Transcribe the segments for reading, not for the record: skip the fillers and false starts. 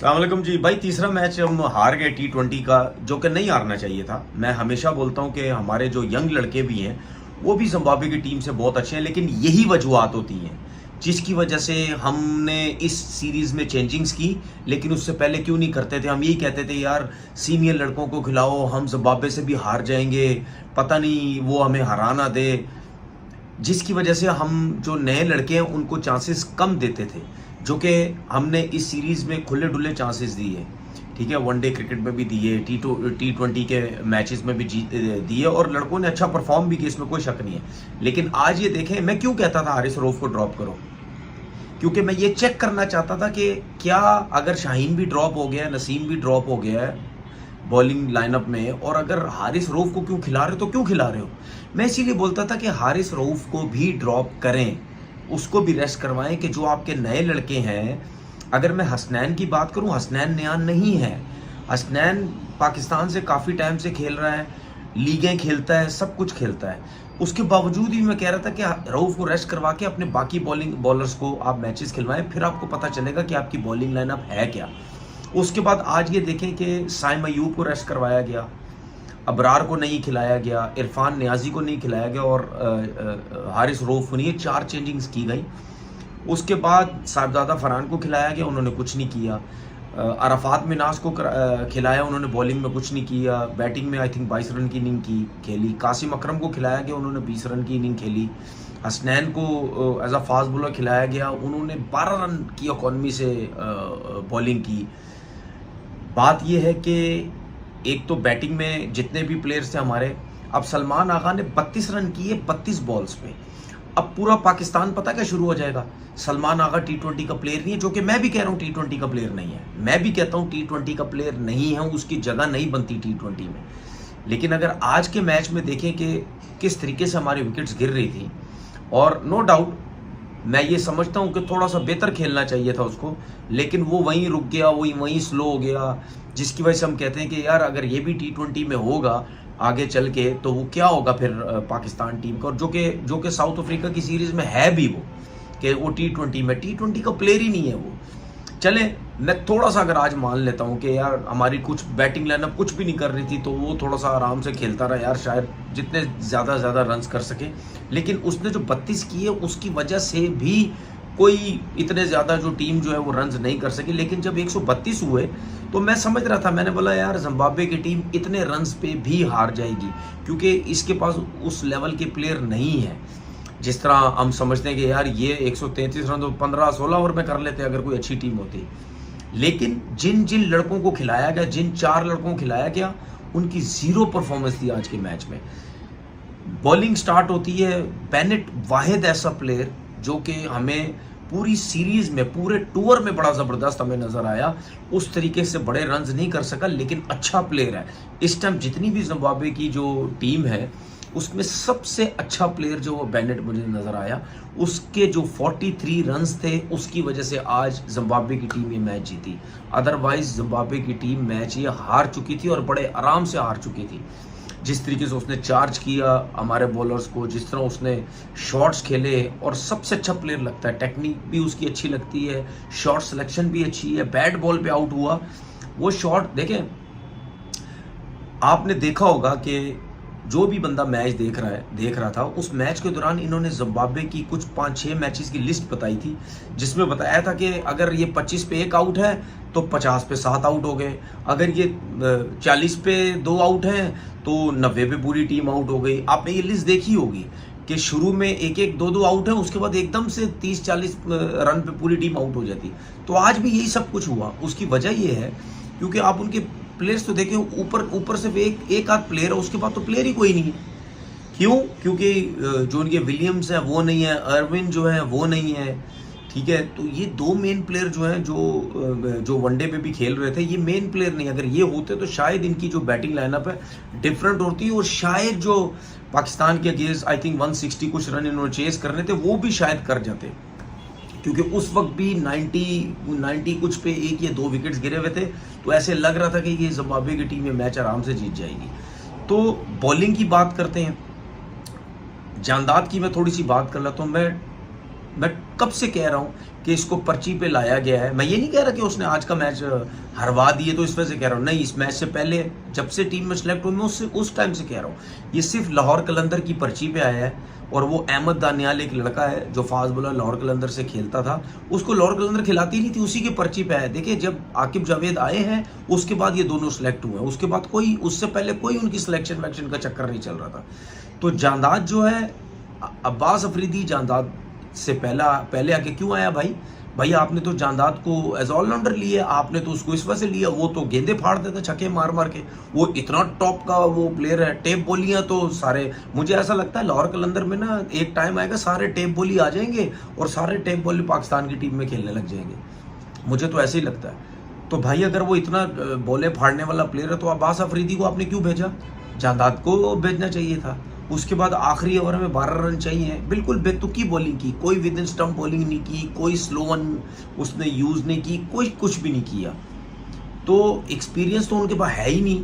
अस्सलाम वालेकुम जी भाई। तीसरा मैच हम हार गए T20 का, जो कि नहीं हारना चाहिए था। मैं हमेशा बोलता हूं कि हमारे जो यंग लड़के भी हैं वो भी जिम्बाब्वे की टीम से बहुत अच्छे हैं, लेकिन यही वजूहत होती हैं जिसकी वजह से हमने इस सीरीज में चेंजिंग्स की। लेकिन उससे पहले क्यों नहीं करते थे? हम यही कहते थे यार सीनियर लड़कों को खिलाओ, हम जिम्बाब्वे से भी हार जाएंगे, पता नहीं वो हमें हरा ना दे, जिसकी वजह से हम जो नए लड़के हैं उनको चांसेस कम देते थे, जो कि हमने इस सीरीज में खुले डुले चांसेस दिए। ठीक है, वनडे क्रिकेट में भी दिए, T20 के मैचेस में भी दिए, और लड़कों ने अच्छा परफॉर्म भी किया, इसमें कोई शक नहीं है। लेकिन आज ये देखें, मैं क्यों कहता था हारिस रऊफ को ड्रॉप करो, क्योंकि मैं ये चेक करना चाहता था कि क्या अगर शाहीन भी ड्रॉप हो गया, नसीम भी ड्रॉप हो गया है बॉलिंग लाइनअप में, और अगर हारिस रऊफ को क्यों खिला रहे हो, तो क्यों खिला रहे हो? मैं इसीलिए बोलता था कि हारिस रऊफ को भी ड्रॉप करें, उसको भी रेस्ट करवाएं, कि जो आपके नए लड़के हैं। अगर मैं हसनैन की बात करूं, हसनैन नया नहीं है। हसनैन पाकिस्तान से काफ़ी टाइम से खेल रहा है, लीगें खेलता है, सब कुछ खेलता है। उसके बावजूद भी मैं कह रहा था कि रऊफ को रेस्ट करवा के अपने बाकी बॉलर्स को आप मैचेस खिलवाएं, फिर आपको पता चलेगा कि आपकी बॉलिंग लाइनअप है क्या। उसके बाद आज ये देखें कि साइम अयूब को रेस्ट करवाया गया, अबरार को नहीं खिलाया गया, इरफान नियाजी को नहीं खिलाया गया, और हारिस रऊफ को नहीं, 4 चेंजिंग्स की गई। उसके बाद साहिबजादा फरहान को खिलाया गया, उन्होंने कुछ नहीं किया। अरफात मिनास को खिलाया, उन्होंने बॉलिंग में कुछ नहीं किया। बैटिंग में आई थिंक 22 रन की इनिंग की खेली। कासिम अकरम को खिलाया गया, उन्होंने 20 रन की इनिंग खेली। हसनैन को एज अ फास्ट बॉलर खिलाया गया, उन्होंने 12 रन की इकॉनमी से बॉलिंग की। बात यह है कि एक तो बैटिंग में जितने भी प्लेयर्स थे हमारे, अब सलमान आगा ने 32 रन किए 32 बॉल्स पे। अब पूरा पाकिस्तान पता क्या शुरू हो जाएगा, सलमान आगा T20 का प्लेयर नहीं है, जो कि मैं भी कह रहा हूँ T20 का प्लेयर नहीं है। मैं भी कहता हूँ T20 का प्लेयर नहीं है, उसकी जगह नहीं बनती T20 में। लेकिन अगर आज के मैच में देखें कि किस तरीके से हमारी विकेट्स गिर रही थी, और नो डाउट मैं ये समझता हूँ कि थोड़ा सा बेहतर खेलना चाहिए था उसको, लेकिन वो वहीं रुक गया, वहीं स्लो हो गया, जिसकी वजह से हम कहते हैं कि यार अगर ये भी T20 में होगा आगे चल के, तो वो क्या होगा फिर पाकिस्तान टीम का। और जो कि साउथ अफ्रीका की सीरीज में है भी वो, कि वो T20 का प्लेयर ही नहीं है वो। चले, मैं थोड़ा सा अगर आज मान लेता हूँ कि यार हमारी कुछ बैटिंग लाइनअप कुछ भी नहीं कर रही थी, तो वो थोड़ा सा आराम से खेलता रहा यार, शायद जितने ज़्यादा रन्स कर सके। लेकिन उसने जो 32 किए, उसकी वजह से भी कोई इतने ज़्यादा जो टीम जो है वो रन्स नहीं कर सकी। लेकिन जब 132 हुए तो मैं समझ रहा था, मैंने बोला यार जिम्बाब्वे की टीम इतने रन्स पे भी हार जाएगी, क्योंकि इसके पास उस लेवल के प्लेयर नहीं है। जिस तरह हम समझते हैं कि यार ये 133 रन तो 15-16 ओवर में कर लेते अगर कोई अच्छी टीम होती। लेकिन जिन जिन लड़कों को खिलाया गया, जिन 4 लड़कों को खिलाया गया, उनकी 0 परफॉर्मेंस थी आज के मैच में। बॉलिंग स्टार्ट होती है, बेनेट वाहिद ऐसा प्लेयर जो कि हमें पूरी सीरीज में, पूरे टूर में बड़ा ज़बरदस्त हमें नज़र आया। उस तरीके से बड़े रन्स नहीं कर सका, लेकिन अच्छा प्लेयर है। इस टाइम जितनी भी जिम्बाब्वे की जो टीम है, उसमें सबसे अच्छा प्लेयर जो वो बेनेट मुझे नज़र आया। उसके जो 43 रन्स थे, उसकी वजह से आज जिम्बाब्वे की टीम ये मैच जीती। अदरवाइज जिम्बाब्वे की टीम मैच ये हार चुकी थी, और बड़े आराम से हार चुकी थी। जिस तरीके से उसने चार्ज किया हमारे बॉलर्स को, जिस तरह उसने शॉट्स खेले, और सबसे अच्छा प्लेयर लगता है, टेक्निक भी उसकी अच्छी लगती है, शॉट सिलेक्शन भी अच्छी है। बैट बॉल पे आउट हुआ, वो शॉट देखें, आपने देखा होगा कि जो भी बंदा मैच देख रहा था, उस मैच के दौरान इन्होंने जिम्बाब्वे की कुछ 5-6 मैचेस की लिस्ट बताई थी, जिसमें बताया था कि अगर ये 25 पे 1 आउट है तो 50 पे 7 आउट हो गए, अगर ये 40 पे 2 आउट हैं तो 90 पे पूरी टीम आउट हो गई। आपने ये लिस्ट देखी होगी कि शुरू में 1-1, 2-2 आउट है, उसके बाद एकदम से 30-40 रन पे पूरी टीम आउट हो जाती। तो आज भी यही सब कुछ हुआ। उसकी वजह ये है क्योंकि आप उनके प्लेयर्स तो देखें, ऊपर सिर्फ एक आध प्लेयर है, उसके बाद तो प्लेयर ही कोई नहीं है। क्यों? क्योंकि जो उनके विलियम्स हैं वो नहीं है, अरविन जो है वो नहीं है। ठीक है, तो ये 2 मेन प्लेयर जो हैं, जो वनडे पे भी खेल रहे थे, ये मेन प्लेयर नहीं। अगर ये होते तो शायद इनकी जो बैटिंग लाइनअप है डिफरेंट होती, और शायद जो पाकिस्तान के अगेंस्ट आई थिंक 160 कुछ रन इन्होंने चेस करने थे, वो भी शायद कर जाते, क्योंकि उस वक्त भी 90 कुछ पे 1 या 2 विकेट्स गिरे हुए थे। तो ऐसे लग रहा था कि ये जिम्बाब्वे की टीम ये मैच आराम से जीत जाएगी। तो बॉलिंग की बात करते हैं, जानदाद की मैं थोड़ी सी बात कर लेता हूँ। मैं मैं कब से कह रहा हूँ कि इसको पर्ची पे लाया गया है। मैं ये नहीं कह रहा कि उसने आज का मैच हरवा दिए तो इस वजह से कह रहा हूँ, नहीं, इस मैच से पहले जब से टीम में सिलेक्ट हुई मैं उस टाइम से कह रहा हूँ, ये सिर्फ लाहौर कलंदर की पर्ची पे आया है। और वो अहमद दानियाल एक लड़का है जो फास्ट बॉलर लाहौर कलंदर से खेलता था, उसको लाहौर कलंदर खिलाती नहीं थी, उसी की पर्ची पे आया। देखिए, जब आकिब जावेद आए हैं उसके बाद ये दोनों सिलेक्ट हुए हैं, उसके बाद कोई, उससे पहले कोई उनकी सिलेक्शन वैक्शन का चक्कर नहीं चल रहा था। तो जांदाद जो है, अब्बास अफरीदी जांदाद से पहले आके क्यों आया भाई आपने तो जांदाद को एज ऑलराउंडर लिया, आपने तो उसको इस वजह से लिया, वो तो गेंदे फाड़ देता छक्के मार मार के, वो इतना टॉप का वो प्लेयर है। टेप बोलियां तो सारे, मुझे ऐसा लगता है लाहौर कलंदर में ना एक टाइम आएगा सारे टेप बोली आ जाएंगे और सारे टेप बोली पाकिस्तान की टीम में खेलने लग जाएंगे, मुझे तो ऐसे ही लगता है। तो भाई अगर वो इतना बॉले फाड़ने वाला प्लेयर है तो अब्बास अफरीदी को आपने क्यों भेजा? जांदाद को भेजना चाहिए था। उसके बाद आखिरी ओवर में 12 रन चाहिए, बिल्कुल बेतुकी बॉलिंग की, कोई विद इन स्टंप बॉलिंग नहीं की, कोई स्लो वन उसने यूज नहीं की, कोई कुछ भी नहीं किया। तो एक्सपीरियंस तो उनके पास है ही नहीं,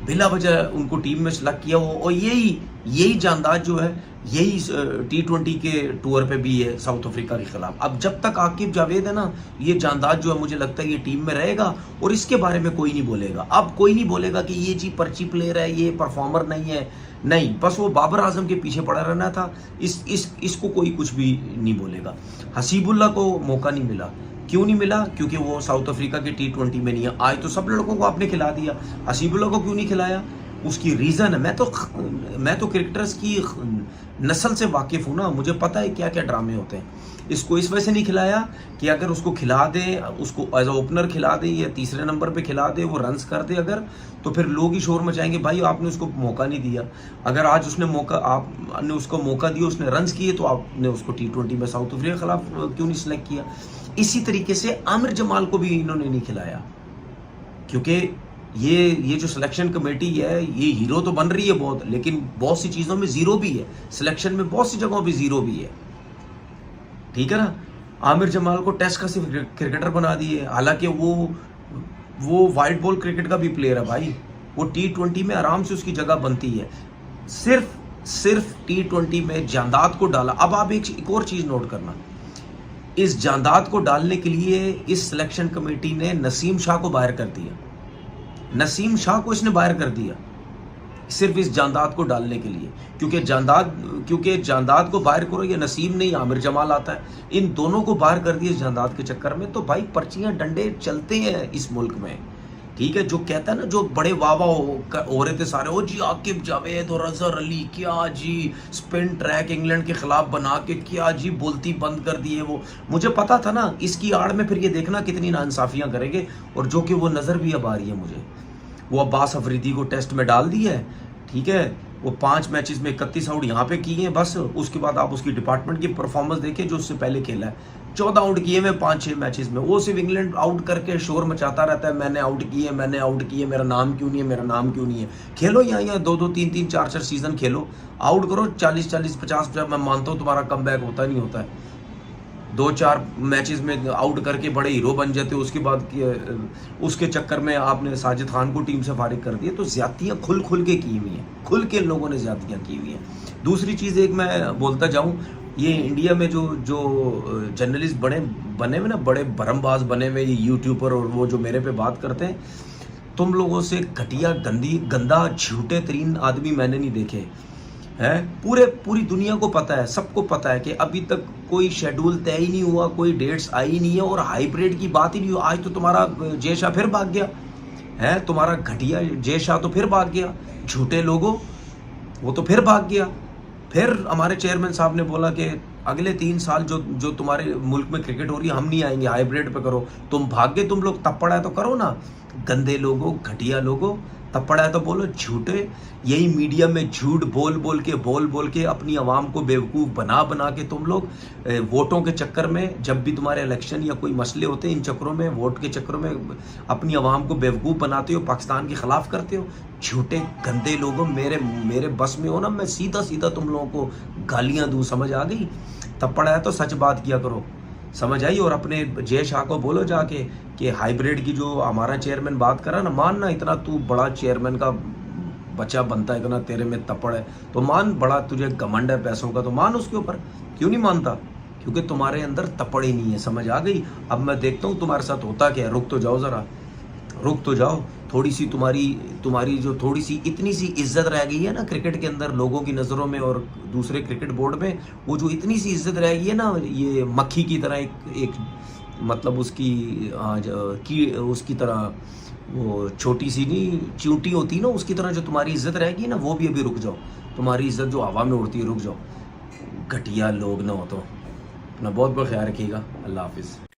बिला वजह उनको टीम में सेलेक्ट किया हो। और यही जांदाद जो है, यही T20 के टूर पे भी है साउथ अफ्रीका के खिलाफ। अब जब तक आकिब जावेद है ना, ये जांदाद जो है मुझे लगता है ये टीम में रहेगा और इसके बारे में कोई नहीं बोलेगा। अब कोई नहीं बोलेगा कि ये जी पर्ची प्लेयर है, ये परफॉर्मर नहीं है, नहीं, बस वो बाबर आजम के पीछे पड़ा रहना था। इसको कोई कुछ भी नहीं बोलेगा। हसीबुल्ला को मौका नहीं मिला, क्यों नहीं मिला? क्योंकि वो साउथ अफ्रीका के T20 में नहीं है। आज तो सब लड़कों को आपने खिला दिया, हसीबुल्ला को क्यों नहीं खिलाया? उसकी रीज़न है, मैं तो क्रिकेटर्स की नस्ल से वाकिफ़ हूँ ना, मुझे पता है क्या क्या ड्रामे होते हैं। इसको इस वजह से नहीं खिलाया कि अगर उसको खिला दे, उसको एज ओपनर खिला दे या तीसरे नंबर पे खिला दे, वो रन्स कर दे अगर, तो फिर लोग ही शोर मचाएंगे, भाई आपने उसको मौका नहीं दिया। अगर आज उसने मौका, आपने उसको मौका दिया, उसने रन्स किए, तो आपने उसको T20 में साउथ अफ्रीका के खिलाफ क्यों नहीं सिलेक्ट किया? इसी तरीके से आमिर जमाल को भी इन्होंने नहीं खिलाया, क्योंकि ये जो सिलेक्शन कमेटी है ये हीरो तो बन रही है बहुत, लेकिन बहुत सी चीज़ों में ज़ीरो भी है, सिलेक्शन में बहुत सी जगहों पे ज़ीरो भी है, ठीक है ना। आमिर जमाल को टेस्ट का सिर्फ क्रिकेटर बना दिए, हालांकि वो वाइट बॉल क्रिकेट का भी प्लेयर है भाई, वो T20 में आराम से उसकी जगह बनती है। सिर्फ T20 में जांदाद को डाला। अब आप एक और चीज़ नोट करना, इस जांदाद को डालने के लिए इस सिलेक्शन कमेटी ने नसीम शाह को बाहर कर दिया, नसीम शाह को इसने बाहर कर दिया सिर्फ इस जांदाद को डालने के लिए, क्योंकि जांदाद को बाहर करो, ये नसीम नहीं आमिर जमाल आता है, इन दोनों को बाहर कर दिया इस जांदाद के चक्कर में। तो भाई पर्चियां डंडे चलते हैं इस मुल्क में, ठीक है। जो कहता है ना, जो बड़े वावा हो रहे थे सारे, ओ जी आकिब जावेद और अजहर अली, क्या जी स्पिन ट्रैक इंग्लैंड के खिलाफ बना के क्या जी बोलती बंद कर दी है। वो मुझे पता था ना, इसकी आड़ में फिर ये देखना कितनी नाइंसाफियां करेंगे, और जो कि वो नज़र भी अब आ रही है मुझे। वो अब्बास अफरीदी को टेस्ट में डाल दिया है, ठीक है, वो 5 मैचेस में 31 आउट यहाँ पे किए हैं बस। उसके बाद आप उसकी डिपार्टमेंट की परफॉर्मेंस देखें जो उससे पहले खेला है, 14 आउट किए मैं 5-6 मैचेस में। वो सिर्फ इंग्लैंड आउट करके शोर मचाता रहता है, मैंने आउट किए, मैंने आउट किए, मेरा नाम क्यों नहीं है, मेरा नाम क्यों नहीं है। खेलो यहाँ 2-2 3-3 4-4 सीजन खेलो, आउट करो 40-40 50। मैं मानता हूँ तुम्हारा कमबैक होता नहीं होता है, 2-4 मैचेस में आउट करके बड़े हीरो बन जाते हो, उसके बाद उसके चक्कर में आपने साजिद खान को टीम से फारिग कर दिया। तो ज्यादतियाँ खुल के की हुई हैं, खुल के लोगों ने ज्यादतियाँ की हुई हैं। दूसरी चीज़ एक मैं बोलता जाऊँ, ये इंडिया में जो जर्नलिस्ट बने हुए ना, बड़े भरमबाज बने हुए, ये यूट्यूबर और वो जो मेरे पे बात करते हैं, तुम लोगों से घटिया गंदा झूठे तरीन आदमी मैंने नहीं देखे है। पूरी दुनिया को पता है, सबको पता है कि अभी तक कोई शेड्यूल तय ही नहीं हुआ, कोई डेट्स आई ही नहीं है, और हाइब्रिड की बात ही नहीं हुई। आज तो तुम्हारा जय शाह फिर भाग गया है, तुम्हारा घटिया जय शाह तो फिर भाग गया, झूठे लोगों वो तो फिर भाग गया। फिर हमारे चेयरमैन साहब ने बोला कि अगले 3 साल जो तुम्हारे मुल्क में क्रिकेट हो रही है हम नहीं आएंगे, हाइब्रिड पे करो। तुम भाग गए, तुम लोग तब पड़ा है तो करो ना, गंदे लोगों, घटिया लोगों, तब पड़ा है तो बोलो। झूठे, यही मीडिया में झूठ बोल बोल के अपनी आवाम को बेवकूफ़ बना के तुम लोग वोटों के चक्कर में, जब भी तुम्हारे इलेक्शन या कोई मसले होते हैं, इन चक्करों में, वोट के चक्करों में अपनी आवाम को बेवकूफ़ बनाते हो, पाकिस्तान के खिलाफ करते हो। झूठे गंदे लोगों, मेरे बस में हो ना, मैं सीधा तुम लोगों को गालियाँ दूँ, समझ आ गई? तब पड़ा है तो सच बात किया करो, समझ आई? और अपने जय शाह को बोलो जाके कि हाइब्रिड की जो हमारा चेयरमैन बात करा ना, मानना, इतना तू बड़ा चेयरमैन का बच्चा बनता है, इतना तेरे में तपड़ है तो मान, बड़ा तुझे घमंड है पैसों का तो मान उसके ऊपर, क्यों नहीं मानता? क्योंकि तुम्हारे अंदर तपड़ ही नहीं है। समझ आ गई? अब मैं देखता हूँ तुम्हारे साथ होता क्या है। रुक तो जाओ ज़रा, रुक तो जाओ। थोड़ी सी तुम्हारी तुम्हारी जो थोड़ी सी इतनी सी इज्जत रह गई है ना क्रिकेट के अंदर लोगों की नज़रों में और दूसरे क्रिकेट बोर्ड में, वो जो इतनी सी इज्जत रह गई है ना, ये मक्खी की तरह एक मतलब उसकी की उसकी तरह, वो छोटी सी नहीं चींटी होती ना, उसकी तरह जो तुम्हारी इज्जत रहेगी ना, वो भी अभी रुक जाओ। तुम्हारी इज्जत जो हवा में उड़ती है, रुक जाओ। घटिया लोग ना हो तो। अपना बहुत बहुत ख्याल रखिएगा। अल्लाह हाफिज़।